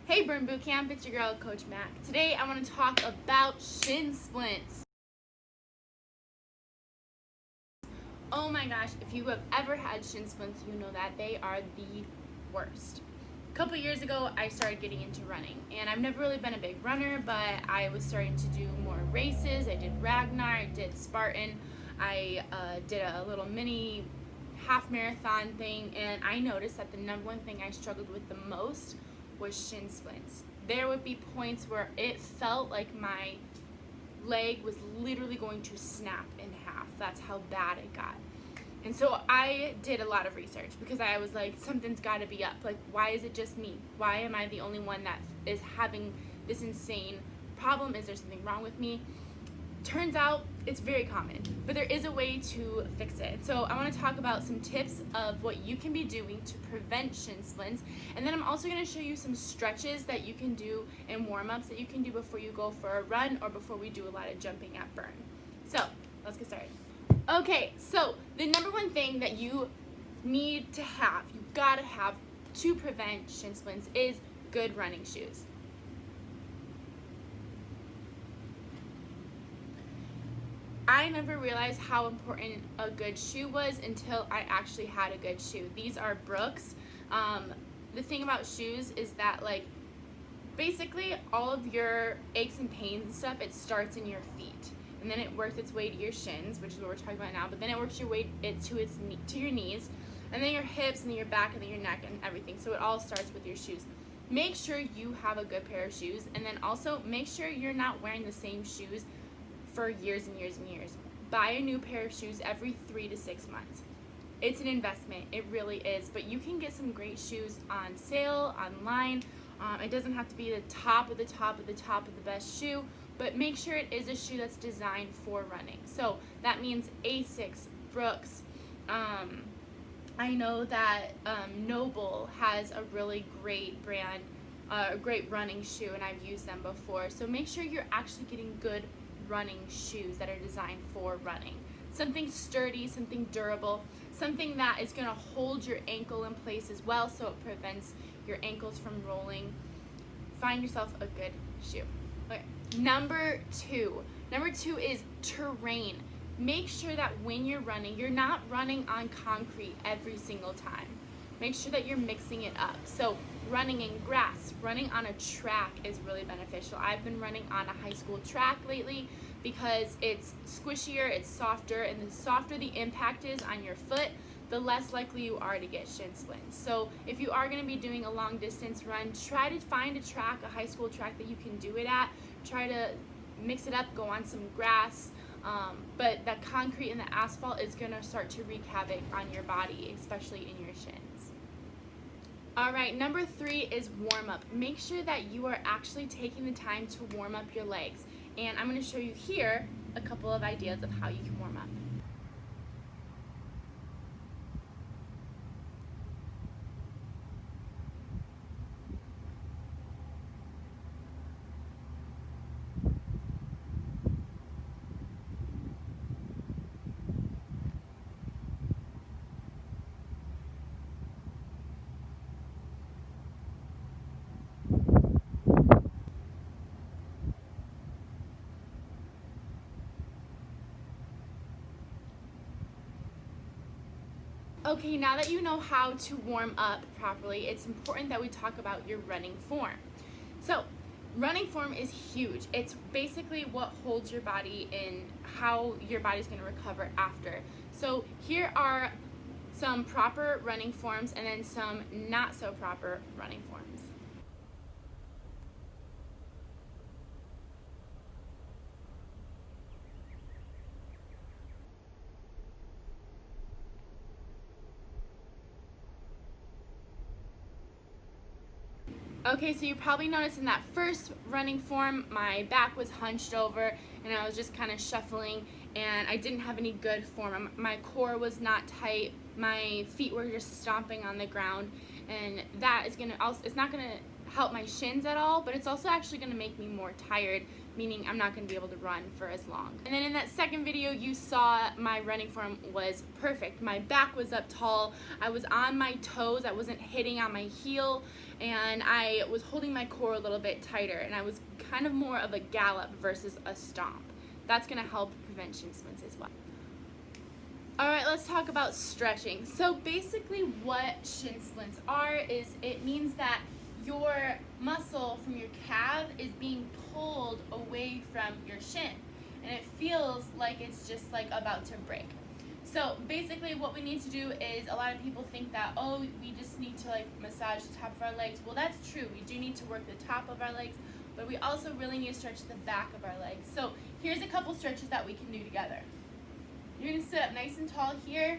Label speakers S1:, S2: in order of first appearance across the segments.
S1: Hey Burn Boot Camp, it's your girl Coach Mac. Today I want to talk about shin splints. Oh my gosh, if you have ever had shin splints, you know that they are the worst. A couple years ago I started getting into running, and I've never really been a big runner, but I was starting to do more races. I did Ragnar, I did Spartan, I did a little mini half marathon thing, and I noticed that the number one thing I struggled with the most was shin splints. There would be points where it felt like my leg was literally going to snap in half. That's how bad it got. And so I did a lot of research because I was like, something's got to be up. Like, why is it just me? Why am I the only one that is having this insane problem? Is there something wrong with me? Turns out it's very common, but there is a way to fix it. So I want to talk about some tips of what you can be doing to prevent shin splints, and then I'm also going to show you some stretches that you can do and warm-ups that you can do before you go for a run or before we do a lot of jumping at Burn. So let's get started. Okay, so the number one thing that you need to have, you gotta have to prevent shin splints is good running shoes. I never realized how important a good shoe was until I actually had a good shoe. These are Brooks. The thing about shoes is that, like, basically all of your aches and pains and stuff, it starts in your feet, and then it works its way to your shins, which is what we're talking about now, but then it works your way to your knees, and then your hips, and then your back, and then your neck, and everything. So it all starts with your shoes. Make sure you have a good pair of shoes, and then also make sure you're not wearing the same shoes for years and years and years. Buy a new pair of shoes every 3 to 6 months. It's an investment, it really is, but you can get some great shoes on sale, online. It doesn't have to be the top of the top of the top of the best shoe, but make sure it is a shoe that's designed for running. So that means Asics, Brooks. I know that Noble has a really great brand, a great running shoe, and I've used them before. So make sure you're actually getting good running shoes that are designed for running. Something sturdy, something durable, something that is going to hold your ankle in place as well, so it prevents your ankles from rolling. Find yourself a good shoe. Okay. Number two is terrain. Make sure that when you're running, you're not running on concrete every single time. Make sure that you're mixing it up. So running in grass, running on a track is really beneficial. I've been running on a high school track lately because it's squishier, it's softer, and the softer the impact is on your foot, the less likely you are to get shin splints. So if you are going to be doing a long distance run, try to find a track, a high school track that you can do it at. Try to mix it up, go on some grass. But that concrete and the asphalt is going to start to wreak havoc on your body, especially in your shins. All right, number 3 is warm up. Make sure that you are actually taking the time to warm up your legs. And I'm going to show you here a couple of ideas of how you can warm up. Okay, now that you know how to warm up properly, it's important that we talk about your running form. So, running form is huge. It's basically what holds your body in how your body's going to recover after. So, here are some proper running forms and then some not so proper running forms. Okay, so you probably noticed in that first running form, my back was hunched over and I was just kind of shuffling, and I didn't have any good form. My core was not tight, my feet were just stomping on the ground, and that is gonna also, it's not gonna help my shins at all, but it's also actually gonna make me more tired, meaning I'm not gonna be able to run for as long. And then in that second video, you saw my running form was perfect. My back was up tall, I was on my toes, I wasn't hitting on my heel, and I was holding my core a little bit tighter, and I was kind of more of a gallop versus a stomp. That's gonna help prevent shin splints as well. All right, let's talk about stretching. So basically what shin splints are is it means that your muscle from your calf is being pulled away from your shin, and it feels like it's just like about to break. So basically what we need to do is, a lot of people think that, oh, we just need to like massage the top of our legs. Well, that's true. We do need to work the top of our legs, but we also really need to stretch the back of our legs. So here's a couple stretches that we can do together. You're gonna sit up nice and tall here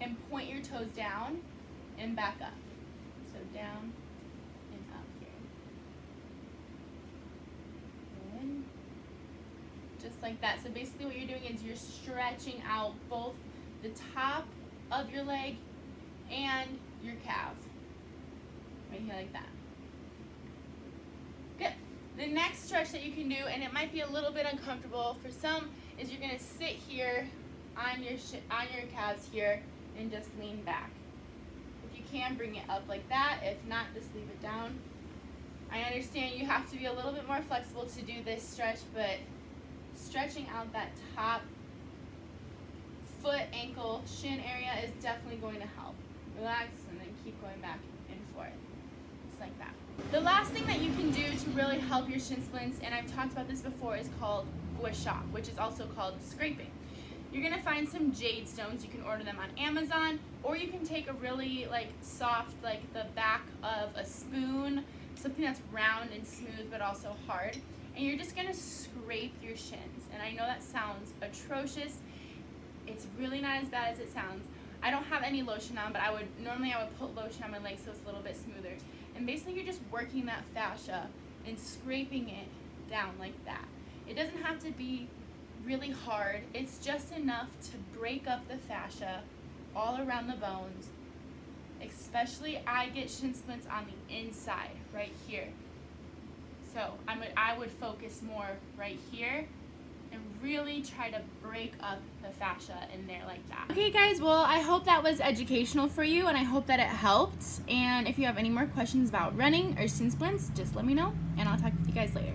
S1: and point your toes down and back up. So down and up here. Good. Just like that. So basically what you're doing is you're stretching out both the top of your leg and your calf. Right here like that. Good. The next stretch that you can do, and it might be a little bit uncomfortable for some, is you're gonna sit here on your calves here and just lean back. If you can, bring it up like that. If not, just leave it down. I understand you have to be a little bit more flexible to do this stretch, but stretching out that top foot, ankle, shin area is definitely going to help. Relax and then keep going back and forth, just like that. The last thing that you can do to really help your shin splints, and I've talked about this before, is called gua sha, which is also called scraping. You're gonna find some jade stones. You can order them on Amazon, or you can take a really like soft, like the back of a spoon, something that's round and smooth but also hard, and you're just gonna scrape your shins. And I know that sounds atrocious. It's really not as bad as it sounds. I don't have any lotion on, but I would put lotion on my legs so it's a little bit smoother. And basically you're just working that fascia and scraping it down like that. It doesn't have to be really hard. It's just enough to break up the fascia all around the bones. Especially I get shin splints on the inside, right here. So I would focus more right here and really try to break up the fascia in there like that. Okay guys, well I hope that was educational for you, and I hope that it helped. And if you have any more questions about running or shin splints, just let me know and I'll talk with you guys later.